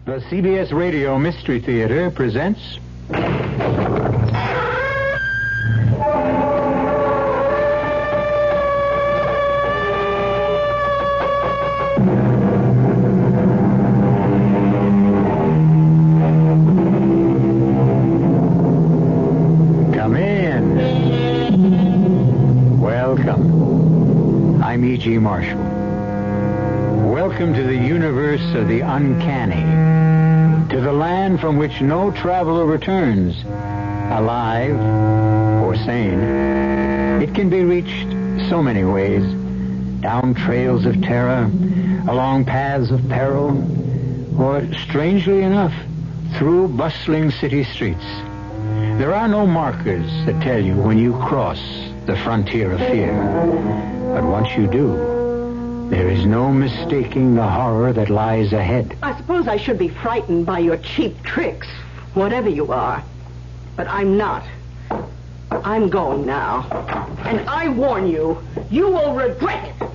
The CBS Radio Mystery Theater presents... Come in. Welcome. I'm E.G. Marshall. Welcome to the universe of the uncanny, to the land from which no traveler returns, alive or sane. It can be reached so many ways, down trails of terror, along paths of peril, or, strangely enough, through bustling city streets. There are no markers that tell you when you cross the frontier of fear, but once you do, there is no mistaking the horror that lies ahead. I suppose I should be frightened by your cheap tricks, whatever you are. But I'm not. I'm going now. And I warn you, you will regret it.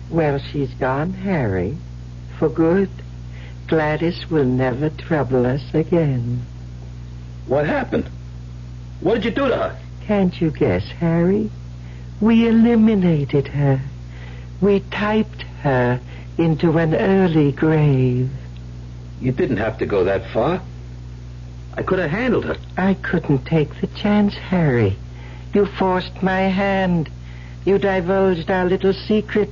Well, she's gone, Harry. For good. Gladys will never trouble us again. What happened? What did you do to her? Can't you guess, Harry? We eliminated her. We typed her into an early grave. You didn't have to go that far. I could have handled her. I couldn't take the chance, Harry. You forced my hand. You divulged our little secret.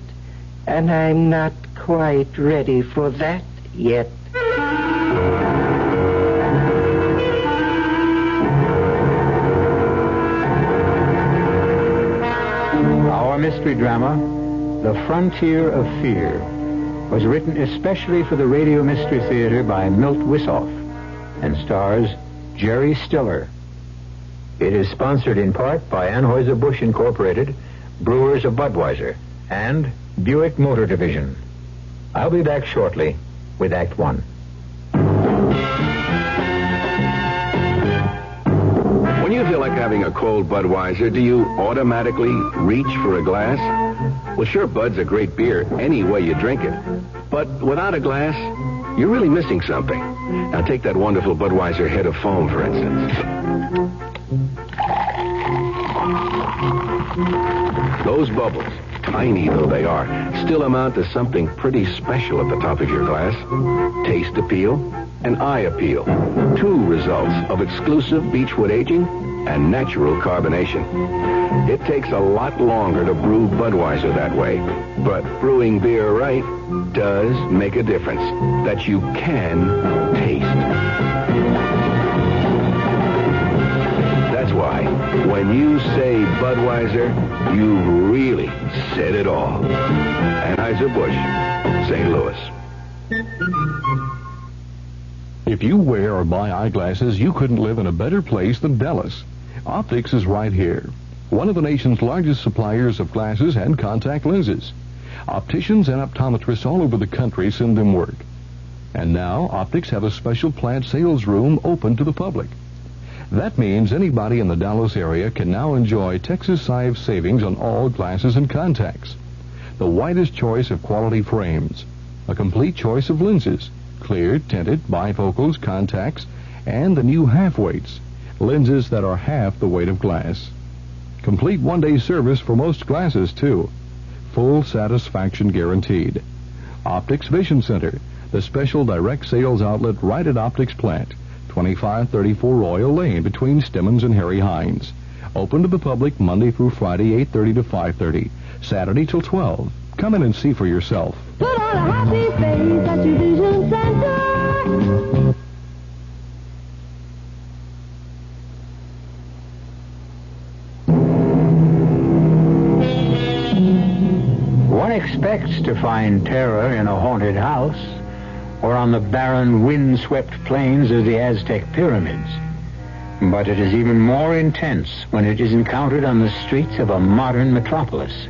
And I'm not quite ready for that yet. Our mystery drama, The Frontier of Fear, was written especially for the Radio Mystery Theater by Milt Wissoff and stars Jerry Stiller. It is sponsored in part by Anheuser-Busch Incorporated, Brewers of Budweiser, and Buick Motor Division. I'll be back shortly with Act One. When you feel like having a cold Budweiser, do you automatically reach for a glass? Well, sure, Bud's a great beer any way you drink it. But without a glass, you're really missing something. Now take that wonderful Budweiser head of foam, for instance. Those bubbles, tiny though they are, still amount to something pretty special at the top of your glass. Taste appeal and eye appeal. Two results of exclusive beechwood aging and natural carbonation. It takes a lot longer to brew Budweiser that way, but brewing beer right does make a difference that you can taste. That's why when you say Budweiser, you really said it all. Anheuser-Busch, St. Louis. If you wear or buy eyeglasses, you couldn't live in a better place than Dallas. Optics is right here, one of the nation's largest suppliers of glasses and contact lenses. Opticians and optometrists all over the country send them work. And now, Optics have a special plant sales room open to the public. That means anybody in the Dallas area can now enjoy Texas-size savings on all glasses and contacts. The widest choice of quality frames, a complete choice of lenses, clear, tinted, bifocals, contacts, and the new half-weights, lenses that are half the weight of glass. Complete one-day service for most glasses, too. Full satisfaction guaranteed. Optics Vision Center, the special direct sales outlet right at Optics Plant, 2534 Royal Lane between Stemmons and Harry Hines. Open to the public Monday through Friday, 8:30 to 5:30. Saturday till 12. Come in and see for yourself. Put on a happy face at your vision center. One expects to find terror in a haunted house or on the barren, wind-swept plains of the Aztec pyramids. But it is even more intense when it is encountered on the streets of a modern metropolis.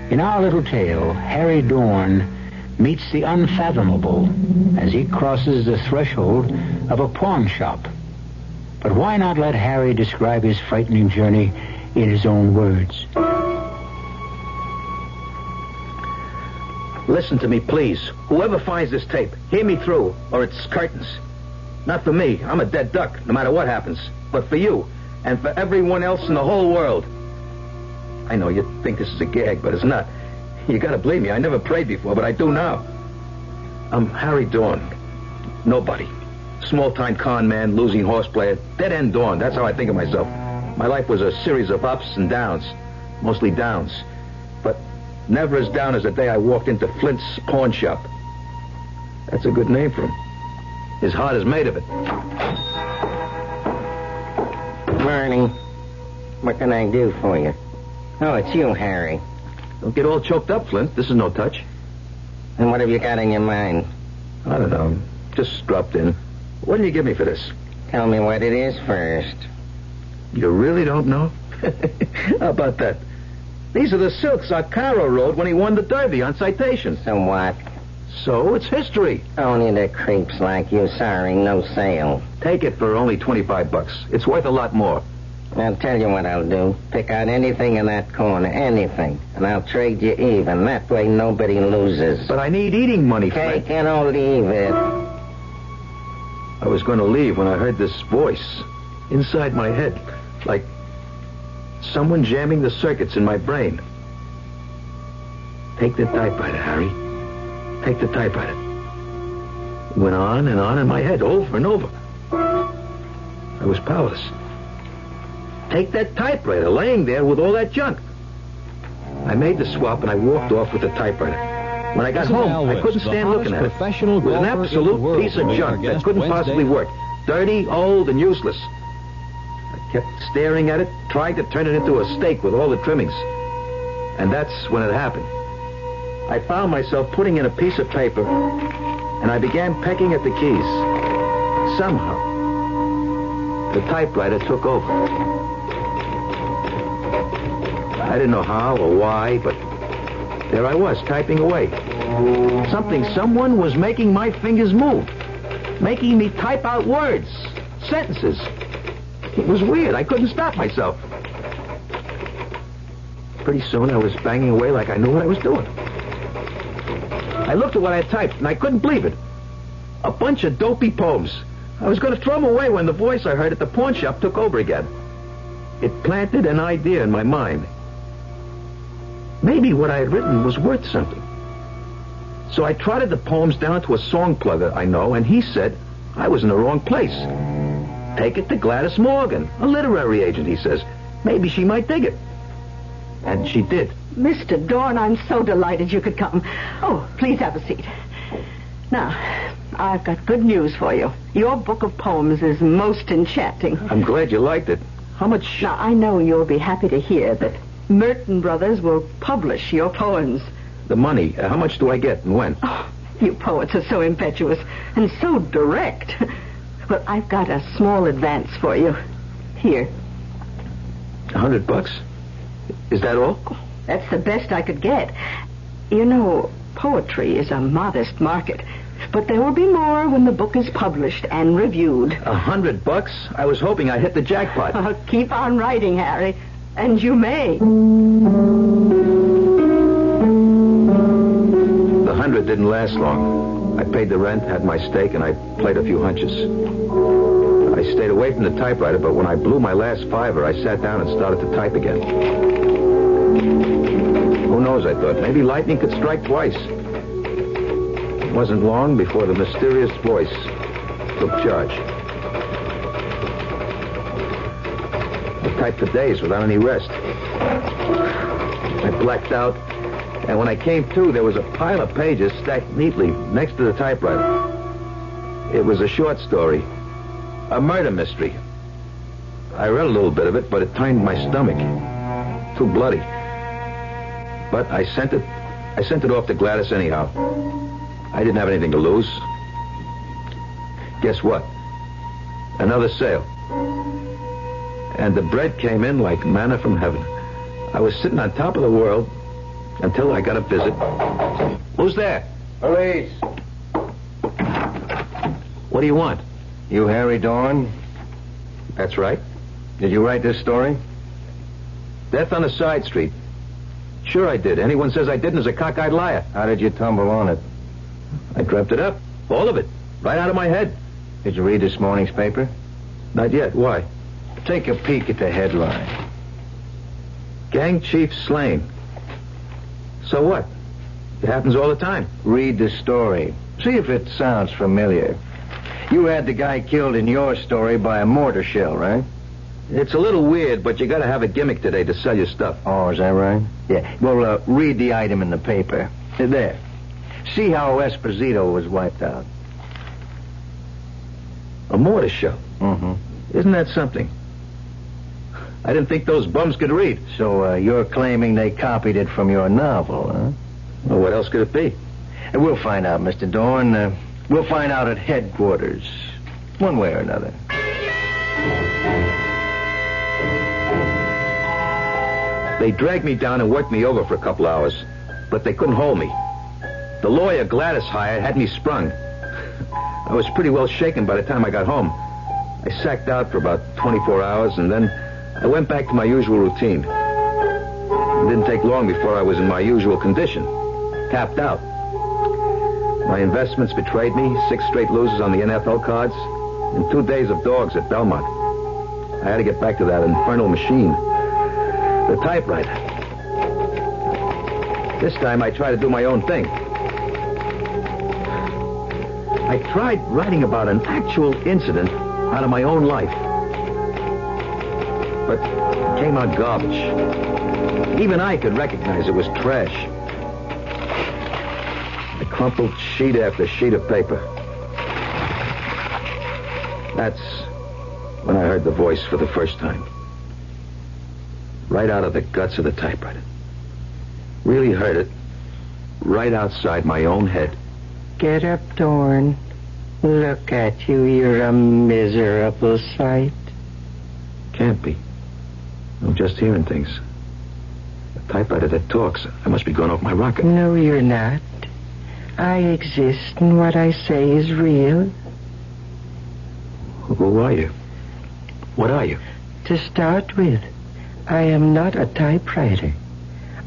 In our little tale, Harry Dorn meets the unfathomable as he crosses the threshold of a pawn shop. But why not let Harry describe his frightening journey in his own words? Listen to me, please. Whoever finds this tape, hear me through, or it's curtains. Not for me. I'm a dead duck, no matter what happens. But for you, and for everyone else in the whole world. I know you think this is a gag, but it's not. You gotta believe me. I never prayed before, but I do now. I'm Harry Dawn. Nobody. Small-time con man, losing horse player. Dead-end Dawn. That's how I think of myself. My life was a series of ups and downs. Mostly downs. But never as down as the day I walked into Flint's pawn shop. That's a good name for him. His heart is made of it. Morning. What can I do for you? Oh, it's you, Harry. Don't get all choked up, Flint. This is no touch. And what have you got in your mind? I don't know. Just dropped in. What do you give me for this? Tell me what it is first. You really don't know? How about that? These are the silks Arcaro rode when he won the Derby on citation. So what? So it's history. Only the creeps like you. Sorry, no sale. Take it for only $25. It's worth a lot more. I'll tell you what I'll do. Pick out anything in that corner, anything, and I'll trade you even. That way nobody loses. But I need eating money, Flint. Take it or leave it. I was going to leave when I heard this voice inside my head, like someone jamming the circuits in my brain. Take the typewriter, Harry. Take the typewriter. It went on and on in my head, over and over. I was powerless. Take that typewriter, laying there with all that junk. I made the swap and I walked off with the typewriter. When I got home, I couldn't stand looking at it. It was an absolute piece of junk that couldn't possibly work. Dirty, old, and useless. I kept staring at it, trying to turn it into a steak with all the trimmings. And that's when it happened. I found myself putting in a piece of paper, and I began pecking at the keys. Somehow, the typewriter took over. I didn't know how or why, but there I was, typing away. Someone was making my fingers move, making me type out words, sentences. It was weird. I couldn't stop myself. Pretty soon I was banging away like I knew what I was doing. I looked at what I had typed, and I couldn't believe it. A bunch of dopey poems. I was going to throw them away when the voice I heard at the pawn shop took over again. It planted an idea in my mind. Maybe what I had written was worth something. So I trotted the poems down to a song plugger I know, and he said I was in the wrong place. Take it to Gladys Morgan, a literary agent, he says. Maybe she might dig it. And she did. Mr. Dorn, I'm so delighted you could come. Oh, please have a seat. Now, I've got good news for you. Your book of poems is most enchanting. I'm glad you liked it. How much... Now, I know you'll be happy to hear that Merton Brothers will publish your poems. The money, how much do I get and when? Oh, you poets are so impetuous and so direct. Well, I've got a small advance for you. Here. $100? Is that all? That's the best I could get. You know, poetry is a modest market. But there will be more when the book is published and reviewed. $100? I was hoping I'd hit the jackpot. Keep on writing, Harry. And you may. The 100 didn't last long. I paid the rent, had my steak, and I played a few hunches. I stayed away from the typewriter, but when I blew my last $5, I sat down and started to type again. Who knows, I thought. Maybe lightning could strike twice. It wasn't long before the mysterious voice took charge. I typed for days without any rest. I blacked out, and when I came to, there was a pile of pages stacked neatly next to the typewriter. It was a short story, a murder mystery. I read a little bit of it, but it turned my stomach. Too bloody. But I sent it off to Gladys anyhow. I didn't have anything to lose. Guess what? Another sale. And the bread came in like manna from heaven. I was sitting on top of the world until I got a visit. Who's there? Police. What do you want? You Harry Dawn? That's right. Did you write this story? Death on a side street. Sure I did. Anyone says I didn't is a cockeyed liar. How did you tumble on it? I dreamt it up. All of it. Right out of my head. Did you read this morning's paper? Not yet. Why? Take a peek at the headline. Gang chief slain. So what? It happens all the time. Read the story. See if it sounds familiar. You had the guy killed in your story by a mortar shell, right? It's a little weird, but you gotta have a gimmick today to sell your stuff. Oh, is that right? Yeah. Well, read the item in the paper. There. See how Esposito was wiped out. A mortar shell. Mm-hmm. Isn't that something? I didn't think those bums could read. So you're claiming they copied it from your novel, huh? Well, what else could it be? We'll find out, Mr. Dorn. We'll find out at headquarters. One way or another. They dragged me down and worked me over for a couple hours, but they couldn't hold me. The lawyer Gladys hired had me sprung. I was pretty well shaken by the time I got home. I sacked out for about 24 hours, and then I went back to my usual routine. It didn't take long before I was in my usual condition, tapped out. My investments betrayed me, 6 straight losses on the NFL cards, and 2 days of dogs at Belmont. I had to get back to that infernal machine, the typewriter. This time I tried to do my own thing. I tried writing about an actual incident out of my own life. But it came out garbage. Even I could recognize it was trash. I crumpled sheet after sheet of paper. That's when I heard the voice for the first time. Right out of the guts of the typewriter. Really heard it right outside my own head. Get up, Dorn. Look at you. You're a miserable sight. Can't be. I'm just hearing things. A typewriter that talks. I must be going off my rocker. No, you're not. I exist, and what I say is real. Who are you? What are you? To start with, I am not a typewriter.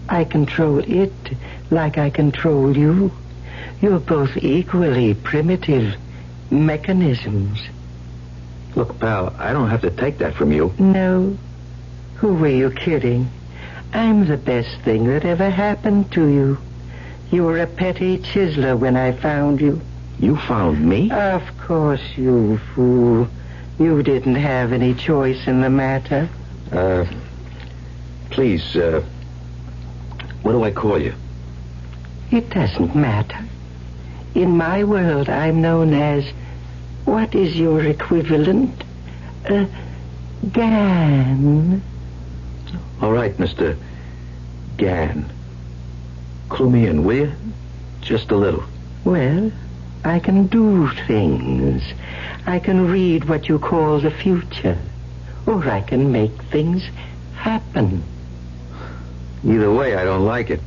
I control it like I control you. You're both equally primitive mechanisms. Look, pal, I don't have to take that from you. No. Who were you kidding? I'm the best thing that ever happened to you. You were a petty chiseler when I found you. You found me? Of course, you fool. You didn't have any choice in the matter. Please, what do I call you? It doesn't matter. In my world, I'm known as... What is your equivalent? Gan. All right, Mr. Gan. Clue me in, will you? Just a little. Well, I can do things. I can read what you call the future. Or I can make things happen. Either way, I don't like it.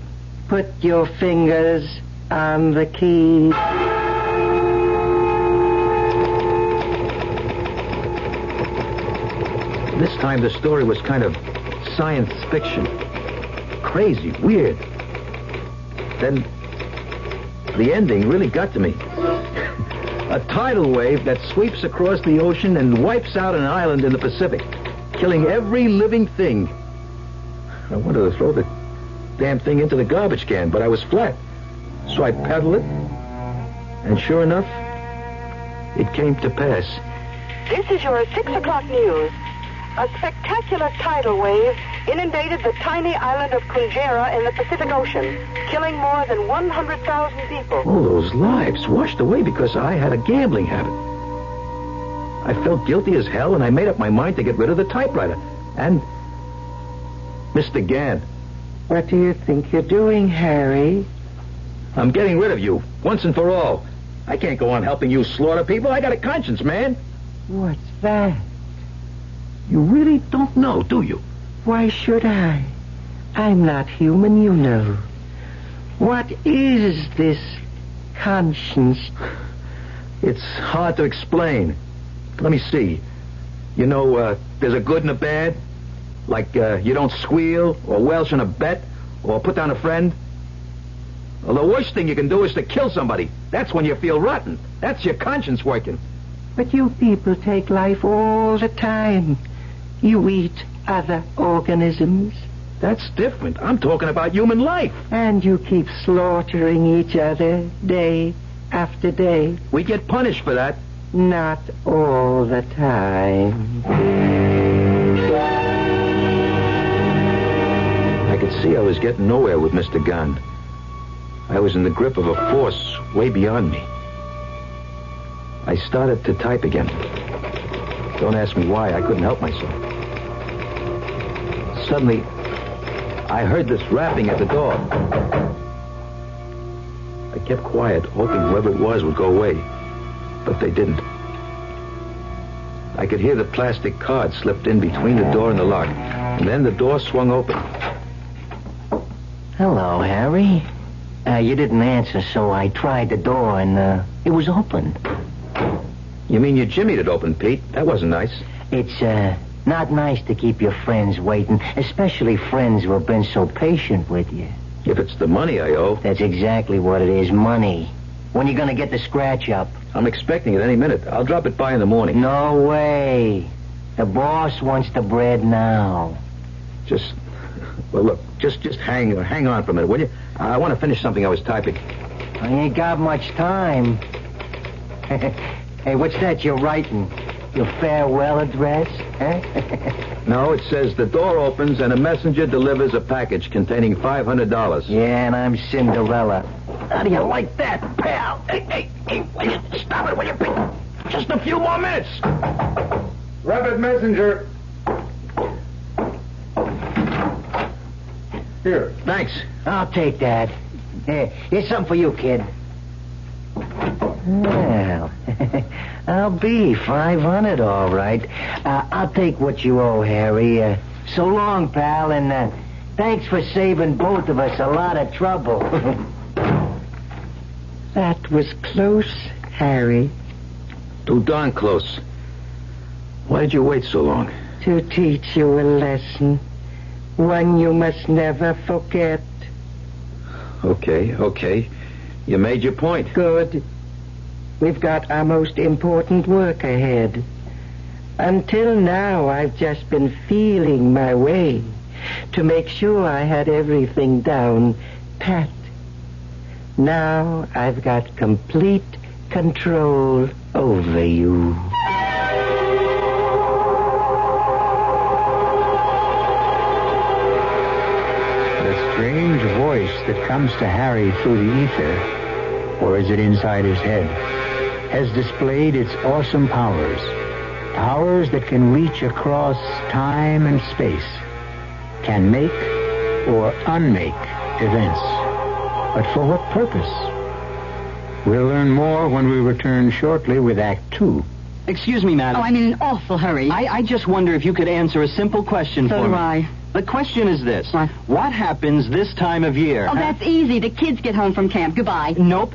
Put your fingers on the key. This time the story was kind of science fiction. Crazy, weird. Then the ending really got to me. A tidal wave that sweeps across the ocean and wipes out an island in the Pacific, killing every living thing. I wanted to throw the damn thing into the garbage can, but I was flat. So I paddled it, and sure enough, it came to pass. This is your 6 o'clock news. A spectacular tidal wave inundated the tiny island of Kunjera in the Pacific Ocean, killing more than 100,000 people. All those lives washed away because I had a gambling habit. I felt guilty as hell, and I made up my mind to get rid of the typewriter. And Mr. Gann. What do you think you're doing, Harry? I'm getting rid of you, once and for all. I can't go on helping you slaughter people. I got a conscience, man. What's that? You really don't know, do you? Why should I? I'm not human, you know. What is this conscience? It's hard to explain. Let me see. You know, there's a good and a bad. Like, you don't squeal or welch on a bet Or put down a friend? Well, the worst thing you can do is to kill somebody. That's when you feel rotten. That's your conscience working. But you people take life all the time. You eat other organisms. That's different. I'm talking about human life. And you keep slaughtering each other day after day. We get punished for that. Not all the time. I could see I was getting nowhere with Mr. Gunn. I was in the grip of a force way beyond me. I started to type again. Don't ask me why. I couldn't help myself. Suddenly, I heard this rapping at the door. I kept quiet, hoping whoever it was would go away. But they didn't. I could hear the plastic card slipped in between the door and the lock. And then the door swung open. Hello, Harry. You didn't answer, so I tried the door, and it was open. You mean you jimmied it open, Pete? That wasn't nice. It's not nice to keep your friends waiting, especially friends who have been so patient with you. If it's the money I owe. That's exactly what it is, money. When you gonna get the scratch up? I'm expecting it any minute. I'll drop it by in the morning. No way. The boss wants the bread now. Well, look, just hang on for a minute, will you? I want to finish something I was typing. I ain't got much time. Hey, what's that you're writing? Your farewell address? Huh? No, it says the door opens and a messenger delivers a package containing $500. Yeah, and I'm Cinderella. How do you like that, pal? Hey, will you stop it, will you? Just a few more minutes. Rapid messenger. Here. Thanks. I'll take that. Here, here's something for you, kid. Well, I'll be 500, all right. I'll take what you owe, Harry. So long, pal, and thanks for saving both of us a lot of trouble. That was close, Harry. Too darn close. Why did you wait so long? To teach you a lesson. One you must never forget. Okay. You made your point. Good. We've got our most important work ahead. Until now, I've just been feeling my way to make sure I had everything down pat. Now I've got complete control over you. The strange voice that comes to Harry through the ether, or is it inside his head, has displayed its awesome powers. Powers that can reach across time and space, can make or unmake events. But for what purpose? We'll learn more when we return shortly with Act 2. Excuse me, madam. Oh, I'm in an awful hurry. I just wonder if you could answer a simple question So for do me. I. The question is this. What? What happens this time of year? Oh, that's easy. The kids get home from camp. Goodbye. Nope.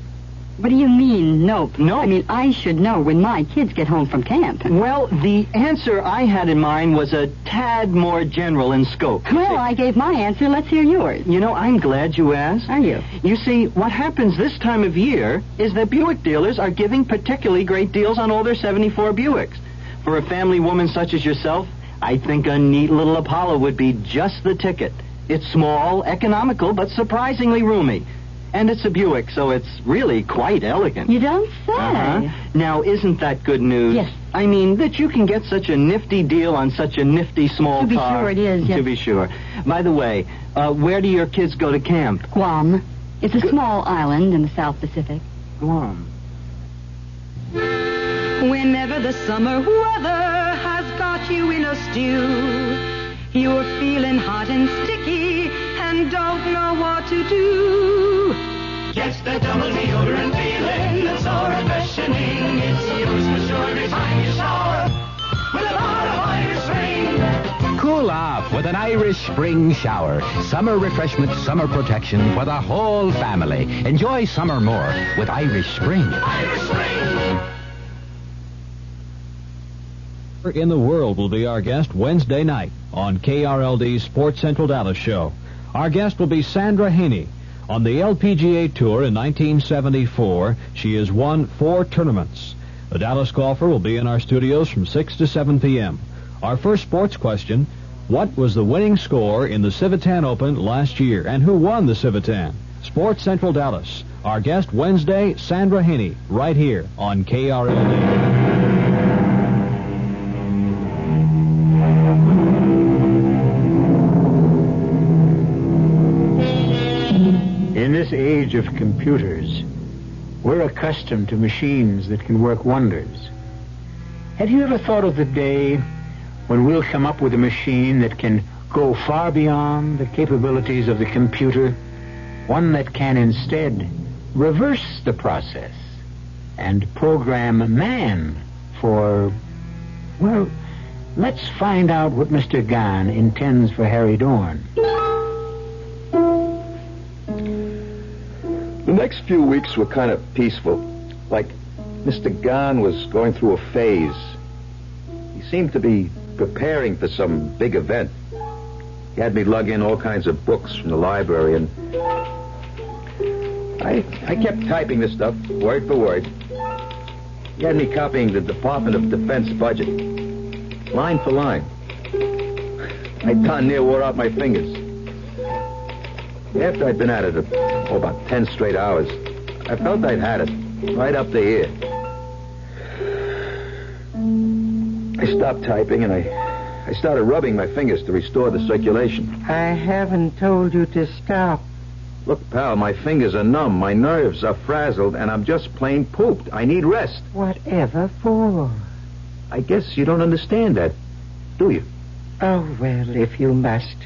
What do you mean, nope? Nope. I mean, I should know when my kids get home from camp. Well, the answer I had in mind was a tad more general in scope. Well, I gave my answer. Let's hear yours. You know, I'm glad you asked. Are you? You see, what happens this time of year is that Buick dealers are giving particularly great deals on all their 74 Buicks. For a family woman such as yourself, I think a neat little Apollo would be just the ticket. It's small, economical, but surprisingly roomy. And it's a Buick, so it's really quite elegant. You don't say. Uh-huh. Now, isn't that good news? Yes. I mean, that you can get such a nifty deal on such a nifty small car. To be sure it is, yes. To be sure. By the way, where do your kids go to camp? Guam. It's a small island in the South Pacific. Guam. Whenever the summer weather has got you in a stew, you're feeling hot and sticky and don't know what to do. Yes, the double deodorant feeling that's so refreshing. It's yours for sure every time you shower with a lot of Irish Spring. Cool off with an Irish Spring shower. Summer refreshment, summer protection for the whole family. Enjoy summer more with Irish Spring. Irish Spring. In the world will be our guest Wednesday night on KRLD's Sports Central Dallas show. Our guest will be Sandra Haney. On the LPGA Tour in 1974, she has won 4 tournaments. The Dallas golfer will be in our studios from 6 to 7 p.m. Our first sports question, what was the winning score in the Civitan Open last year, and who won the Civitan? Sports Central Dallas. Our guest Wednesday, Sandra Haney, right here on KRLD. In this age of computers, we're accustomed to machines that can work wonders. Have you ever thought of the day when we'll come up with a machine that can go far beyond the capabilities of the computer? One that can instead reverse the process and program man for, well, let's find out what Mr. Gahn intends for Harry Dorn. The next few weeks were kind of peaceful. Like Mr. Gahn was going through a phase. He seemed to be preparing for some big event. He had me lug in all kinds of books from the library, and I kept typing this stuff, word for word. He had me copying the Department of Defense budget, line for line. I darn near wore out my fingers. After I'd been at it about 10 straight hours, I felt I'd had it right up to here. I stopped typing, and I started rubbing my fingers to restore the circulation. I haven't told you to stop. Look, pal, my fingers are numb, my nerves are frazzled, and I'm just plain pooped. I need rest. Whatever for? I guess you don't understand that, do you? Oh, well, if you must.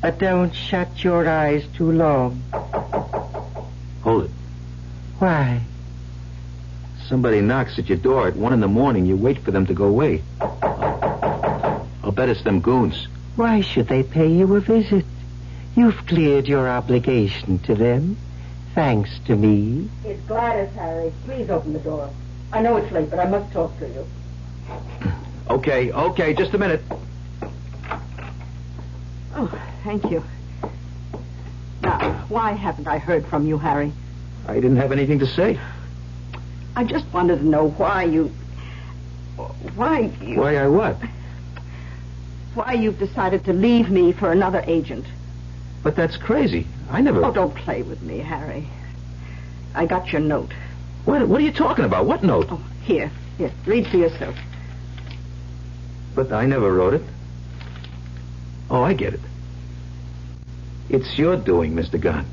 But don't shut your eyes too long. Hold it. Why? Somebody knocks at your door at 1 a.m. You wait for them to go away. I'll bet it's them goons. Why should they pay you a visit? You've cleared your obligation to them, thanks to me. It's Gladys, Harry. Please open the door. I know it's late, but I must talk to you. Okay, just a minute. Oh, thank you. Now, why haven't I heard from you, Harry? I didn't have anything to say. I just wanted to know why you... Why I what? Why you've decided to leave me for another agent. But that's crazy. I never... Oh, don't play with me, Harry. I got your note. What are you talking about? What note? Oh, here. Read for yourself. But I never wrote it. Oh, I get it. It's your doing, Mr. Gahn.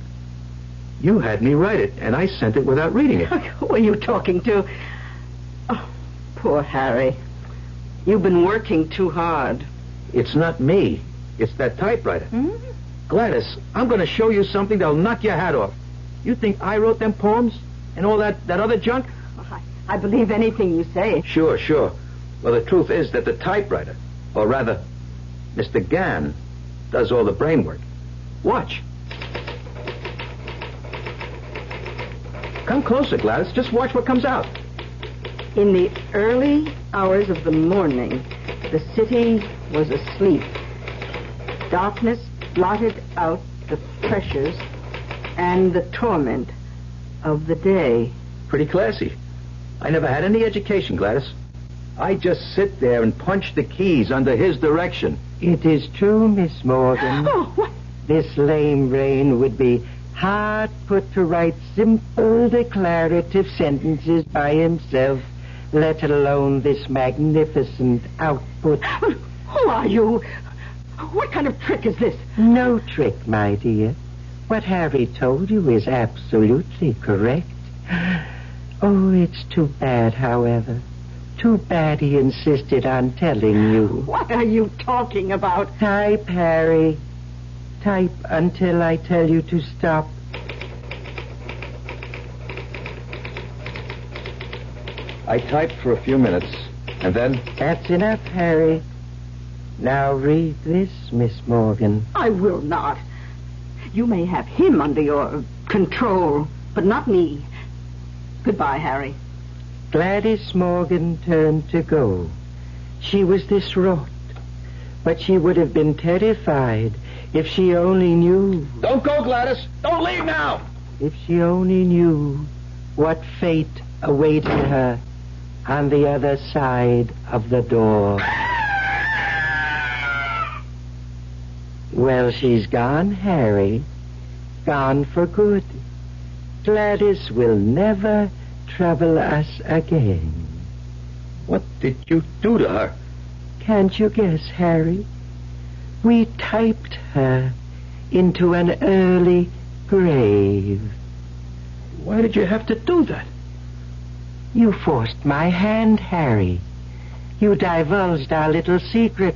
You had me write it, and I sent it without reading it. Who are you talking to? Oh, poor Harry. You've been working too hard. It's not me. It's that typewriter. Gladys, I'm going to show you something that'll knock your hat off. You think I wrote them poems and all that other junk? Oh, I believe anything you say. Sure. Well, the truth is that the typewriter, or rather, Mr. Gahn, does all the brain work. Watch. Come closer, Gladys. Just watch what comes out. In the early hours of the morning, the city was asleep. Darkness blotted out the pressures and the torment of the day. Pretty classy. I never had any education, Gladys. I just sit there and punch the keys under his direction. It is true, Miss Morgan. Oh, what? This lame brain would be hard put to write simple declarative sentences by himself, let alone this magnificent output. Who are you? What kind of trick is this? No trick, my dear. What Harry told you is absolutely correct. Oh, it's too bad, however. Too bad he insisted on telling you. What are you talking about? Type, Harry. Type until I tell you to stop. I typed for a few minutes, and then... That's enough, Harry. Now read this, Miss Morgan. I will not. You may have him under your control, but not me. Goodbye, Harry. Gladys Morgan turned to go. She was distraught. But she would have been terrified if she only knew. Don't go, Gladys. Don't leave now. If she only knew what fate awaited her on the other side of the door. Well, she's gone, Harry. Gone for good. Gladys will never trouble us again. What did you do to her? Can't you guess, Harry? We typed her into an early grave. Why did you have to do that? You forced my hand, Harry. You divulged our little secret.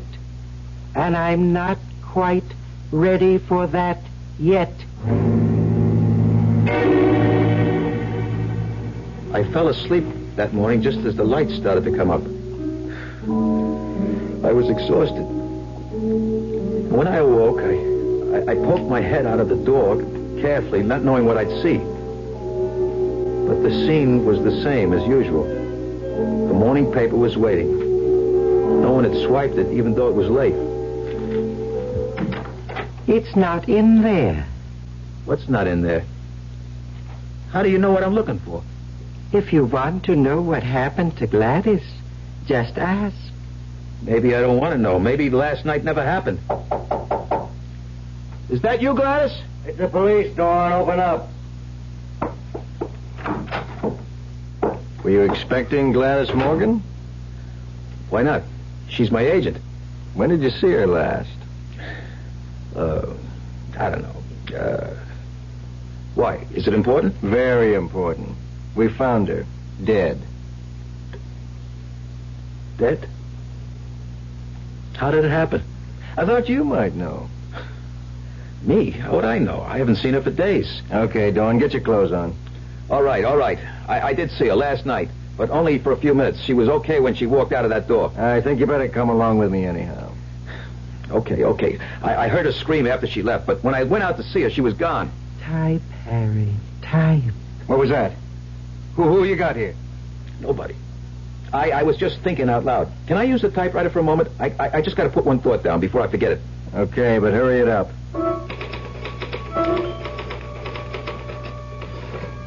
And I'm not quite ready for that yet. I fell asleep that morning just as the lights started to come up. I was exhausted. When I awoke, I poked my head out of the door carefully, not knowing what I'd see. But the scene was the same as usual. The morning paper was waiting. No one had swiped it, even though it was late. It's not in there. What's not in there? How do you know what I'm looking for? If you want to know what happened to Gladys, just ask. Maybe I don't want to know. Maybe last night never happened. Is that you, Gladys? It's the police, Dawn. Open up. Were you expecting Gladys Morgan? Why not? She's my agent. When did you see her last? I don't know. Why? Is it important? Very important. We found her. Dead. Dead? How did it happen? I thought you might know. Me? How would I know? I haven't seen her for days. Okay, Dawn, get your clothes on. All right. I did see her last night, but only for a few minutes. She was okay when she walked out of that door. I think you better come along with me anyhow. Okay. I heard her scream after she left, but when I went out to see her, she was gone. Type, Harry, type. What was that? Who you got here? Nobody. I was just thinking out loud. Can I use the typewriter for a moment? I just got to put one thought down before I forget it. Okay, but hurry it up.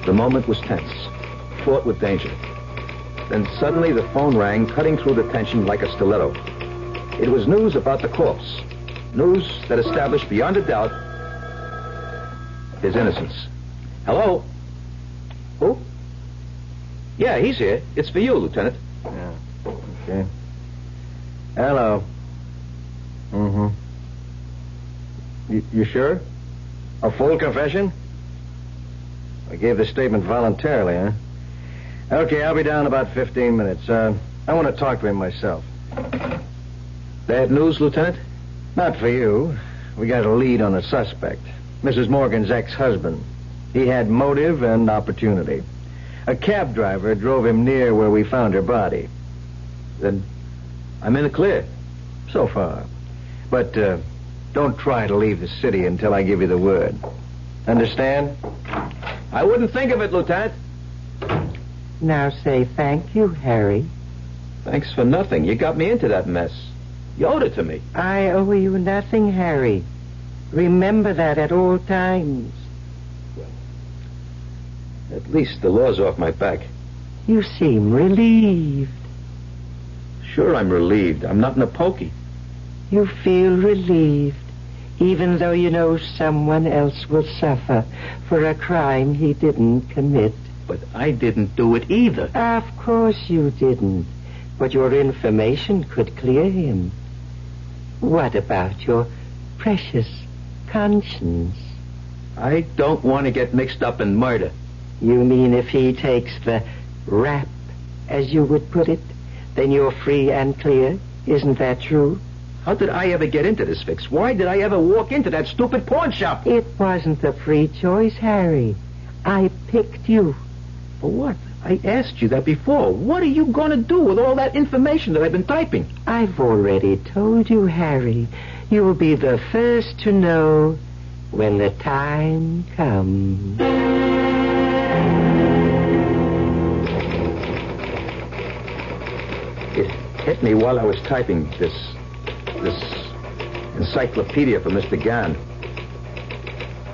The moment was tense, fraught with danger. Then suddenly the phone rang, cutting through the tension like a stiletto. It was news about the corpse. News that established beyond a doubt his innocence. Hello? Who? Yeah, he's here. It's for you, Lieutenant. Yeah. Okay. Hello. Mm-hmm. You sure? A full confession? I gave the statement voluntarily, huh? Okay, I'll be down in about 15 minutes. I want to talk to him myself. Bad news, Lieutenant? Not for you. We got a lead on a suspect. Mrs. Morgan's ex-husband. He had motive and opportunity. A cab driver drove him near where we found her body. Then I'm in the clear. So far. But don't try to leave the city until I give you the word. Understand? I wouldn't think of it, Lieutenant. Now say thank you, Harry. Thanks for nothing. You got me into that mess. You owed it to me. I owe you nothing, Harry. Remember that at all times. At least the law's off my back. You seem relieved. Sure, I'm relieved. I'm not in a pokey. You feel relieved, even though you know someone else will suffer for a crime he didn't commit. But I didn't do it either. Of course you didn't. But your information could clear him. What about your precious conscience? I don't want to get mixed up in murder. You mean if he takes the rap, as you would put it, then you're free and clear? Isn't that true? How did I ever get into this fix? Why did I ever walk into that stupid pawn shop? It wasn't a free choice, Harry. I picked you. For what? I asked you that before. What are you going to do with all that information that I've been typing? I've already told you, Harry. You'll be the first to know when the time comes. It hit me while I was typing this encyclopedia for Mr. Gahn.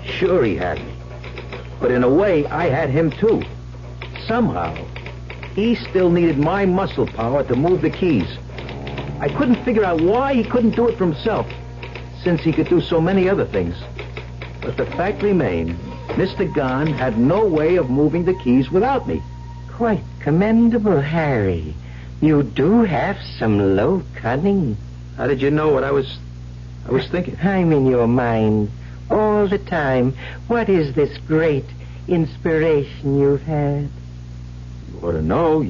Sure, he had me. But in a way, I had him too. Somehow, he still needed my muscle power to move the keys. I couldn't figure out why he couldn't do it for himself, since he could do so many other things. But the fact remained, Mr. Gahn had no way of moving the keys without me. Quite commendable, Harry. You do have some low cunning. How did you know what I was thinking? I'm in your mind all the time. What is this great inspiration you've had? You ought to know.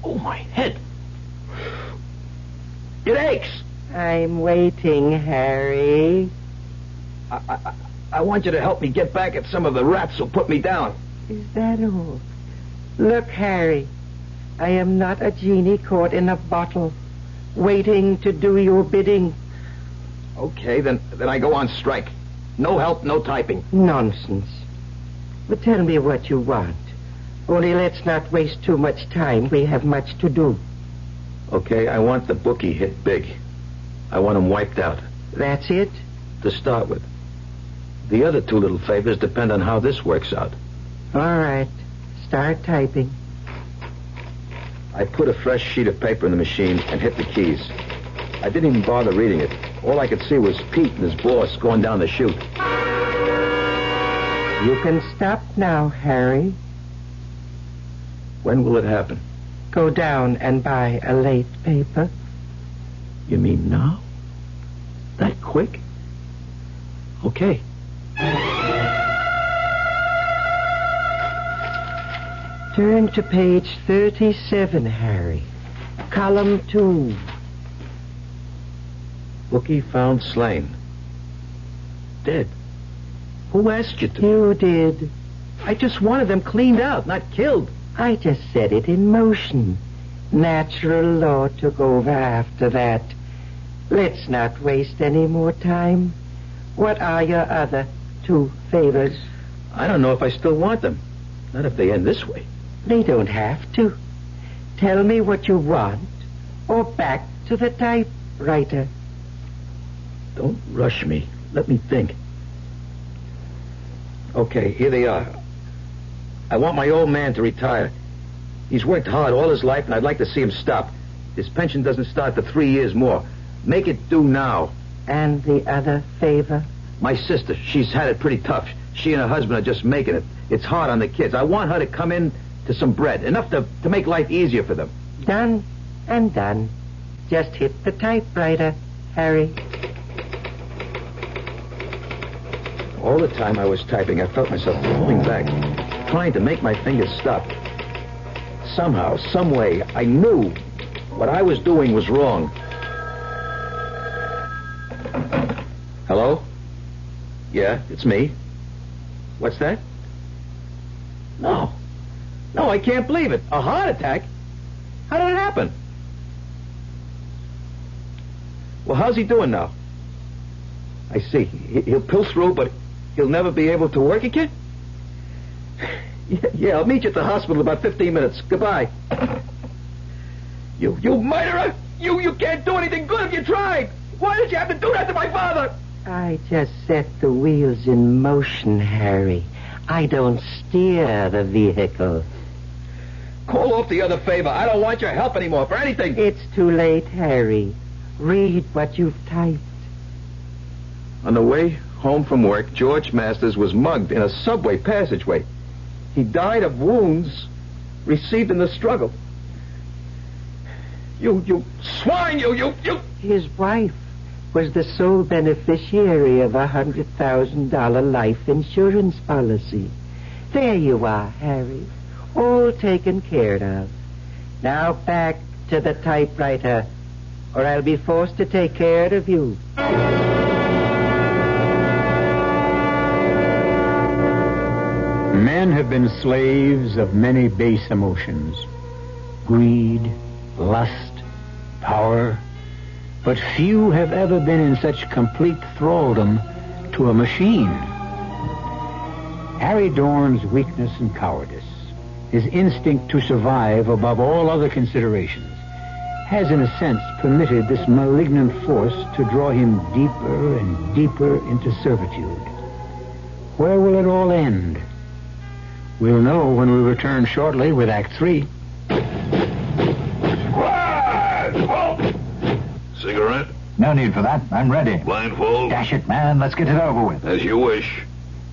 Oh, my head. It aches. I'm waiting, Harry. I want you to help me get back at some of the rats who put me down. Is that all? Look, Harry, I am not a genie caught in a bottle, waiting to do your bidding. Okay, then I go on strike. No help, no typing. Nonsense. But tell me what you want. Only let's not waste too much time. We have much to do. Okay, I want the bookie hit big. I want him wiped out. That's it? To start with. The other two little favors depend on how this works out. All right. Start typing. I put a fresh sheet of paper in the machine and hit the keys. I didn't even bother reading it. All I could see was Pete and his boss going down the chute. You can stop now, Harry. When will it happen? Go down and buy a late paper. You mean now? That quick? Okay. Turn to page 37, Harry. Column 2. Bookie found slain. Dead. Who asked you to? You did. I just wanted them cleaned out, not killed. I just set it in motion. Natural law took over after that. Let's not waste any more time. What are your other two favors? I don't know if I still want them. Not if they end this way. They don't have to. Tell me what you want, or back to the typewriter. Don't rush me. Let me think. Okay, here they are. I want my old man to retire. He's worked hard all his life, and I'd like to see him stop. His pension doesn't start for 3 years more. Make it due now. And the other favor? My sister, she's had it pretty tough. She and her husband are just making it. It's hard on the kids. I want her to come in to some bread, enough to make life easier for them. Done and done. Just hit the typewriter, Harry. All the time I was typing, I felt myself pulling back, trying to make my fingers stop. Somehow, some way, I knew what I was doing was wrong. Hello? Yeah, it's me. What's that? No, I can't believe it. A heart attack? How did it happen? Well, how's he doing now? I see. He'll pull through, but he'll never be able to work again? Yeah, I'll meet you at the hospital in about 15 minutes. Goodbye. You murderer! You can't do anything good if you tried! Why did you have to do that to my father? I just set the wheels in motion, Harry. I don't steer the vehicle. Call off the other favor. I don't want your help anymore for anything. It's too late, Harry. Read what you've typed. On the way home from work, George Masters was mugged in a subway passageway. He died of wounds received in the struggle. You swine, you! His wife was the sole beneficiary of a $100,000 life insurance policy. There you are, Harry. All taken care of. Now back to the typewriter, or I'll be forced to take care of you. Men have been slaves of many base emotions. Greed, lust, power. But few have ever been in such complete thraldom to a machine. Harry Dorn's weakness and cowardice, his instinct to survive above all other considerations, has, in a sense, permitted this malignant force to draw him deeper and deeper into servitude. Where will it all end? We'll know when we return shortly with Act 3. Cigarette? No need for that. I'm ready. Blindfold? Dash it, man. Let's get it over with. As you wish.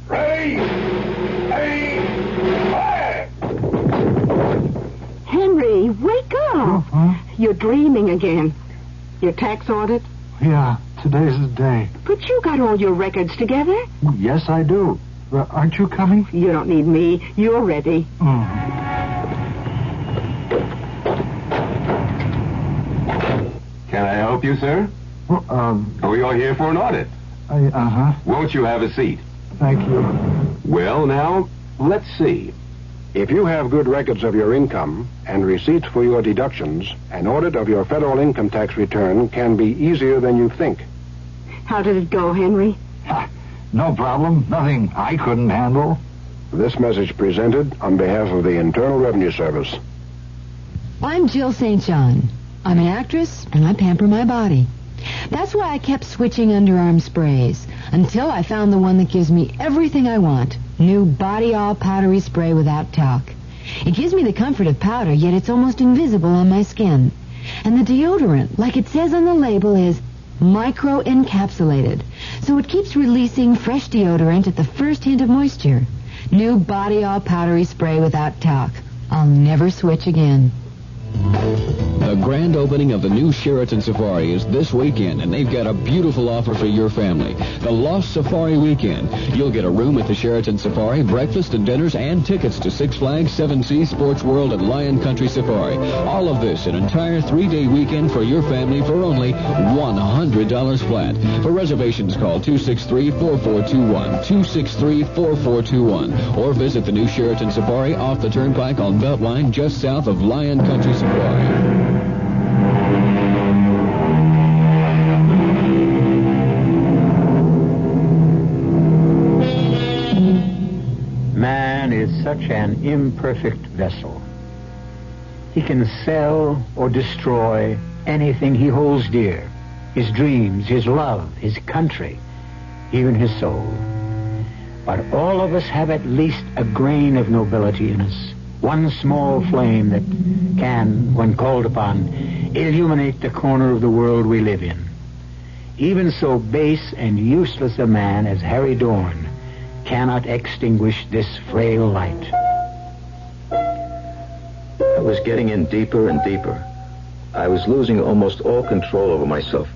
Ready? Henry, wake up. You're dreaming again. Your tax audit? Yeah, today's the day. But you got all your records together. Yes, I do. Aren't you coming? You don't need me. You're ready. Can I help you, sir? Well, you're here for an audit. Won't you have a seat? Thank you. Well, now, let's see. If you have good records of your income and receipts for your deductions, an audit of your federal income tax return can be easier than you think. How did it go, Henry? No problem. Nothing I couldn't handle. This message presented on behalf of the Internal Revenue Service. I'm Jill St. John. I'm an actress, and I pamper my body. That's why I kept switching underarm sprays until I found the one that gives me everything I want. New Body All Powdery Spray without talc. It gives me the comfort of powder, yet it's almost invisible on my skin. And the deodorant, like it says on the label, is micro-encapsulated. So it keeps releasing fresh deodorant at the first hint of moisture. New Body All Powdery Spray without talc. I'll never switch again. The grand opening of the new Sheraton Safari is this weekend, and they've got a beautiful offer for your family. The Lost Safari Weekend. You'll get a room at the Sheraton Safari, breakfast and dinners, and tickets to Six Flags, Seven Seas, Sports World, and Lion Country Safari. All of this, an entire 3-day weekend for your family for only $100 flat. For reservations, call 263-4421, 263-4421, or visit the new Sheraton Safari off the Turnpike on Beltline just south of Lion Country Safari. Man is such an imperfect vessel. He can sell or destroy anything he holds dear. His dreams, his love, his country, even his soul. But all of us have at least a grain of nobility in us. One small flame that can, when called upon, illuminate the corner of the world we live in. Even so base and useless a man as Harry Dorn cannot extinguish this frail light. I was getting in deeper and deeper. I was losing almost all control over myself,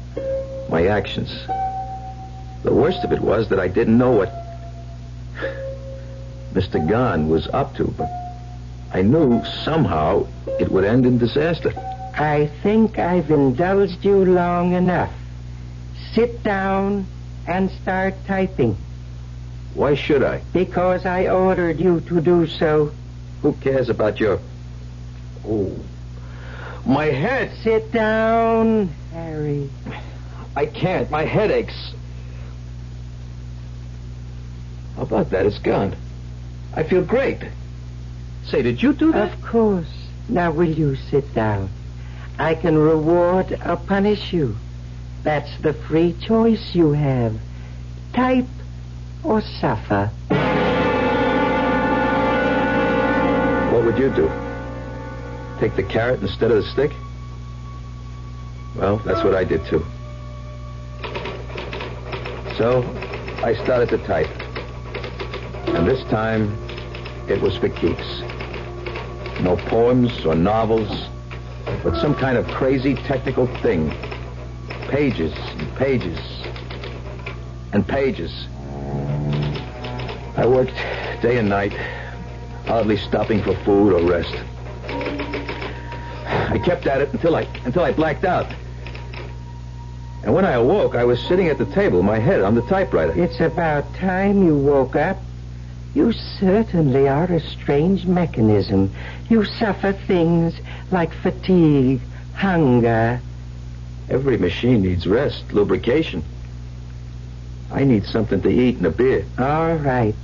my actions. The worst of it was that I didn't know what Mr. Gahn was up to, but I knew somehow it would end in disaster. I think I've indulged you long enough. Sit down and start typing. Why should I? Because I ordered you to do so. Who cares about your... Oh, my head. Sit down, Harry. I can't. My head aches. How about that? It's gone. I feel great. Say, did you do that? Of course. Now will you sit down? I can reward or punish you. That's the free choice you have. Type or suffer. What would you do? Take the carrot instead of the stick? Well, that's what I did too. So, I started to type. And this time, it was for keeps. No poems or novels, but some kind of crazy technical thing. Pages and pages and pages. I worked day and night, hardly stopping for food or rest. I kept at it until I blacked out. And when I awoke, I was sitting at the table, my head on the typewriter. It's about time you woke up. You certainly are a strange mechanism. You suffer things like fatigue, hunger. Every machine needs rest, lubrication. I need something to eat and a beer. All right.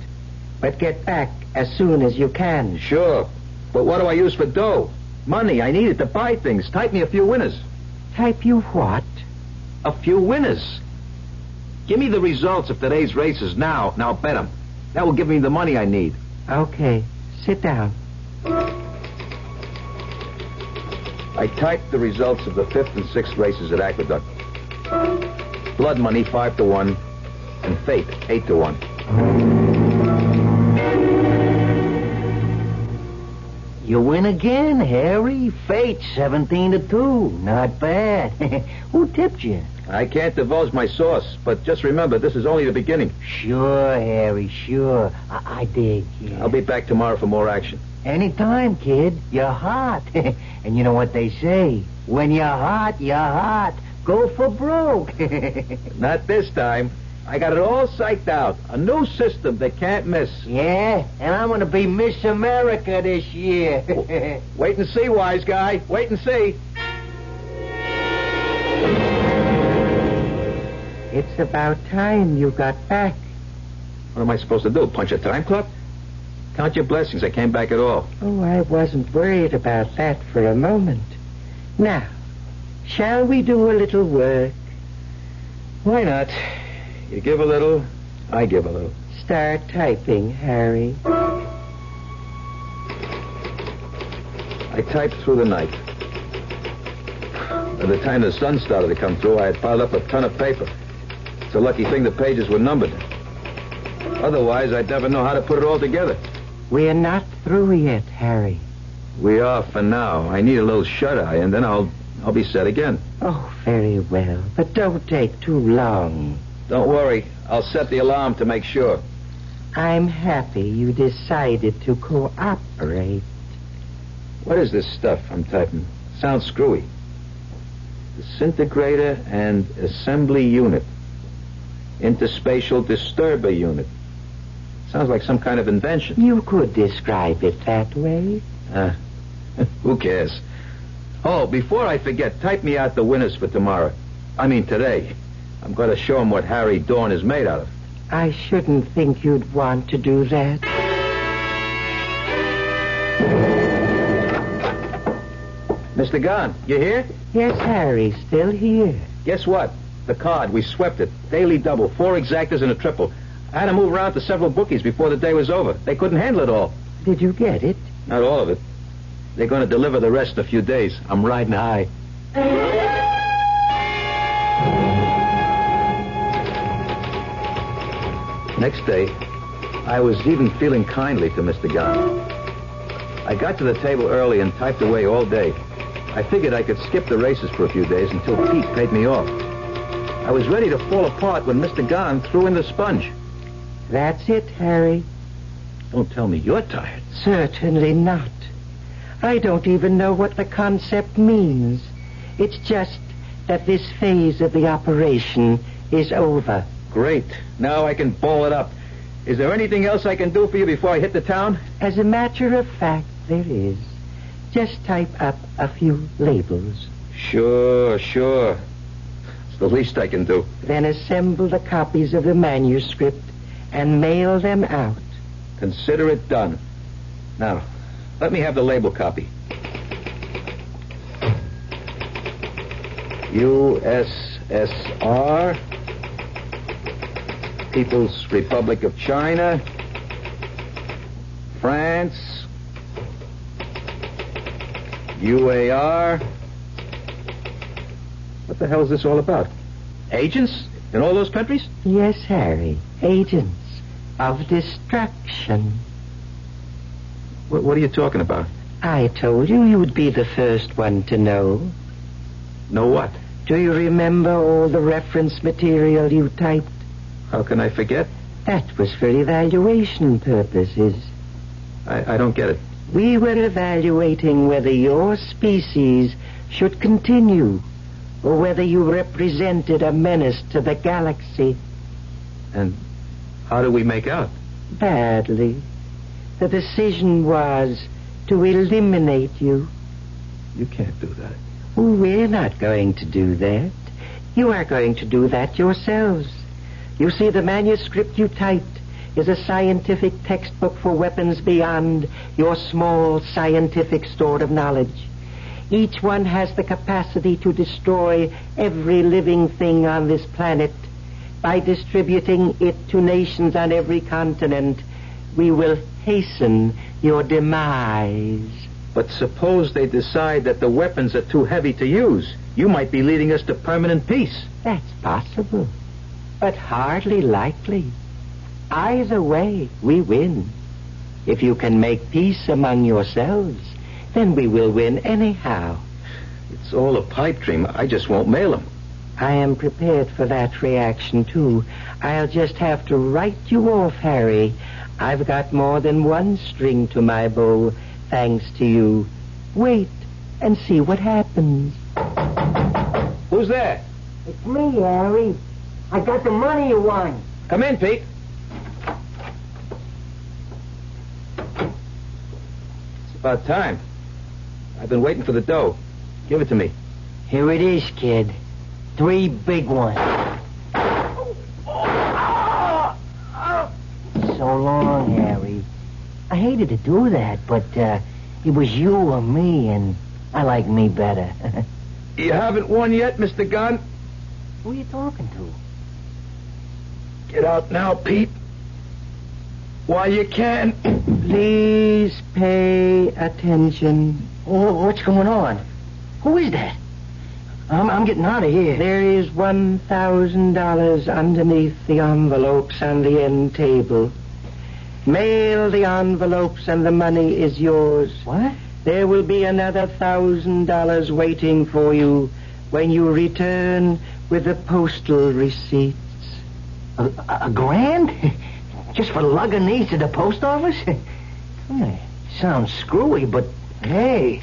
But get back as soon as you can. Sure. But what do I use for dough? Money. I need it to buy things. Type me a few winners. Type you what? A few winners. Give me the results of today's races now. Now bet 'em. That will give me the money I need. Okay. Sit down. I typed the results of the 5th and 6th races at Aqueduct. Blood money 5-1, and fate 8-1. You win again, Harry. Fate 17-2. Not bad. Who tipped you? I can't divulge my source, but just remember, this is only the beginning. Sure, Harry, sure. I dig, yeah. I'll be back tomorrow for more action. Anytime, kid. You're hot. And you know what they say? When you're hot, you're hot. Go for broke. Not this time. I got it all psyched out. A new system they can't miss. Yeah, and I'm going to be Miss America this year. Wait and see, wise guy. Wait and see. It's about time you got back. What am I supposed to do? Punch a time clock? Count your blessings. I came back at all. Oh, I wasn't worried about that for a moment. Now, shall we do a little work? Why not? You give a little, I give a little. Start typing, Harry. I typed through the night. By the time the sun started to come through, I had piled up a ton of paper. It's a lucky thing the pages were numbered. Otherwise, I'd never know how to put it all together. We're not through yet, Harry. We are for now. I need a little shut-eye, and then I'll be set again. Oh, very well. But don't take too long. Don't worry. I'll set the alarm to make sure. I'm happy you decided to cooperate. What is this stuff I'm typing? Sounds screwy. Disintegrator and assembly unit. Interspatial disturber unit. Sounds like some kind of invention. You could describe it that way. Who cares? Oh, before I forget, type me out the winners for tomorrow. I mean today. I'm going to show him what Harry Dawn is made out of. I shouldn't think you'd want to do that. Mr. Gunn, you here? Yes, Harry, still here. Guess what? The card, we swept it. Daily double, 4 exactas and a triple. I had to move around to several bookies before the day was over. They couldn't handle it all. Did you get it? Not all of it. They're going to deliver the rest in a few days. I'm riding high. Next day, I was even feeling kindly to Mr. Gunn. I got to the table early and typed away all day. I figured I could skip the races for a few days until Pete paid me off. I was ready to fall apart when Mr. Gunn threw in the sponge. That's it, Harry. Don't tell me you're tired. Certainly not. I don't even know what the concept means. It's just that this phase of the operation is over. Great. Now I can ball it up. Is there anything else I can do for you before I hit the town? As a matter of fact, there is. Just type up a few labels. Sure. It's the least I can do. Then assemble the copies of the manuscript and mail them out. Consider it done. Now, let me have the label copy. USSR, People's Republic of China, France, UAR. What the hell is this all about? Agents in all those countries? Yes, Harry. Agents of destruction. What are you talking about? I told you you'd be the first one to know. Know what? Do you remember all the reference material you typed? How can I forget? That was for evaluation purposes. I don't get it. We were evaluating whether your species should continue or whether you represented a menace to the galaxy. And how do we make out? Badly. The decision was to eliminate you. You can't do that. We're not going to do that. You are going to do that yourselves. You see, the manuscript you typed is a scientific textbook for weapons beyond your small scientific store of knowledge. Each one has the capacity to destroy every living thing on this planet. By distributing it to nations on every continent, we will hasten your demise. But suppose they decide that the weapons are too heavy to use. You might be leading us to permanent peace. That's possible, but hardly likely. Either way, we win. If you can make peace among yourselves, then we will win anyhow. It's all a pipe dream. I just won't mail them. I am prepared for that reaction, too. I'll just have to write you off, Harry. I've got more than one string to my bow, thanks to you. Wait and see what happens. Who's there? It's me, Harry. I got the money you won. Come in, Pete. It's about time. I've been waiting for the dough. Give it to me. Here it is, kid. 3 big ones. So long, Harry. I hated to do that, but it was you or me, and I like me better. You haven't won yet, Mr. Gunn? Who are you talking to? Get out now, Pete. While you can. Please pay attention. Oh, what's going on? Who is that? I'm getting out of here. There is $1,000 underneath the envelopes on the end table. Mail the envelopes and the money is yours. What? There will be another $1,000 waiting for you when you return with the postal receipts. A grand? Just for lugging these to the post office? Sounds screwy, but hey,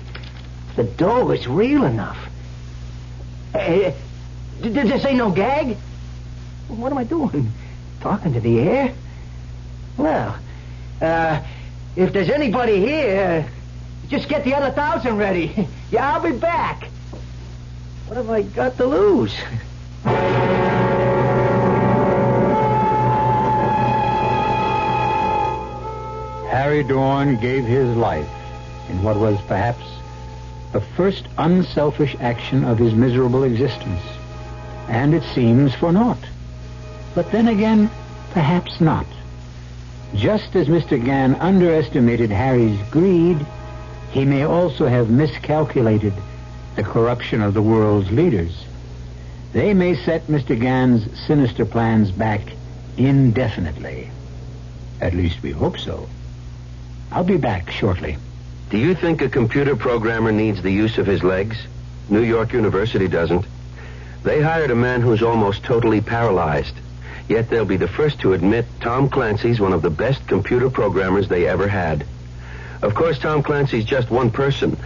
the dough is real enough. Did this ain't no gag? What am I doing? Talking to the air? Well, if there's anybody here, just get the other 1,000 ready. Yeah, I'll be back. What have I got to lose? Harry Dorn gave his life in what was perhaps the first unselfish action of his miserable existence. And it seems for naught. But then again, perhaps not. Just as Mr. Gann underestimated Harry's greed, he may also have miscalculated the corruption of the world's leaders. They may set Mr. Gann's sinister plans back indefinitely. At least we hope so. I'll be back shortly. Do you think a computer programmer needs the use of his legs? New York University doesn't. They hired a man who's almost totally paralyzed. Yet they'll be the first to admit Tom Clancy's one of the best computer programmers they ever had. Of course, Tom Clancy's just one person,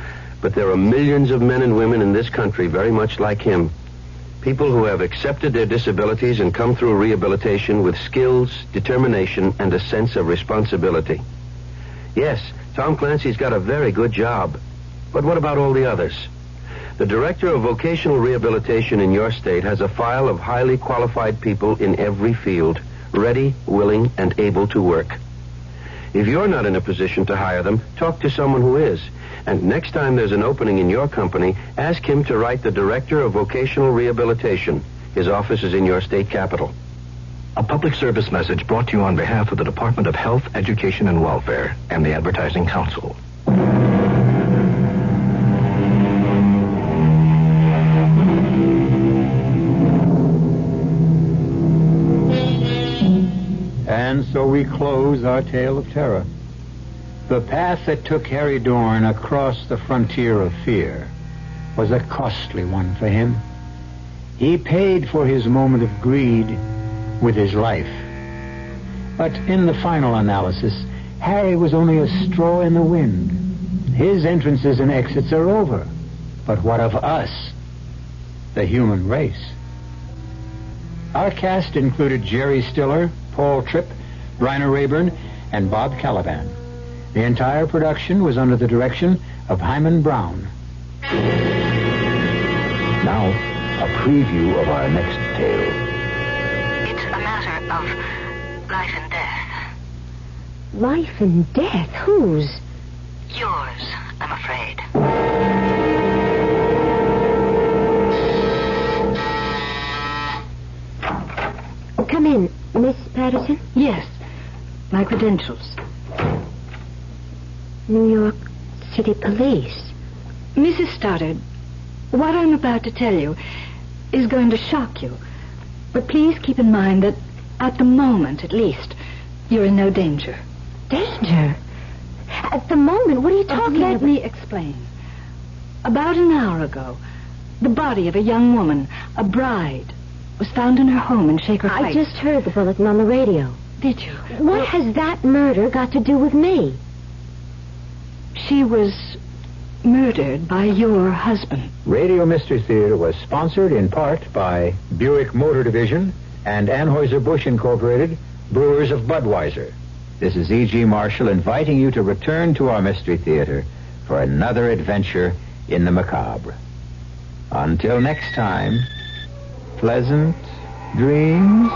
but there are millions of men and women in this country very much like him. People who have accepted their disabilities and come through rehabilitation with skills, determination, and a sense of responsibility. Yes, Tom Clancy's got a very good job. But what about all the others? The Director of Vocational Rehabilitation in your state has a file of highly qualified people in every field, ready, willing, and able to work. If you're not in a position to hire them, talk to someone who is. And next time there's an opening in your company, ask him to write the Director of Vocational Rehabilitation. His office is in your state capital. A public service message brought to you on behalf of the Department of Health, Education, and Welfare and the Advertising Council. And so we close our tale of terror. The path that took Harry Dorn across the frontier of fear was a costly one for him. He paid for his moment of greed with his life. But in the final analysis, Harry was only a straw in the wind. His entrances and exits are over. But what of us, the human race? Our cast included Jerry Stiller, Paul Tripp, Rainer Rayburn, and Bob Caliban. The entire production was under the direction of Hyman Brown. Now, a preview of our next tale. It's a matter of life and death. Life and death? Whose? Yours, I'm afraid. Yes. My credentials. New York City Police. Mrs. Stoddard, what I'm about to tell you is going to shock you. But please keep in mind that at the moment, at least, you're in no danger. Danger? At the moment? What are you talking about? Let me explain. About an hour ago, the body of a young woman, a bride, was found in her home in Shaker Heights. I just heard the bulletin on the radio. Did you? What has that murder got to do with me? She was murdered by your husband. Radio Mystery Theater was sponsored in part by Buick Motor Division and Anheuser-Busch Incorporated, Brewers of Budweiser. This is E.G. Marshall inviting you to return to our Mystery Theater for another adventure in the macabre. Until next time, pleasant dreams.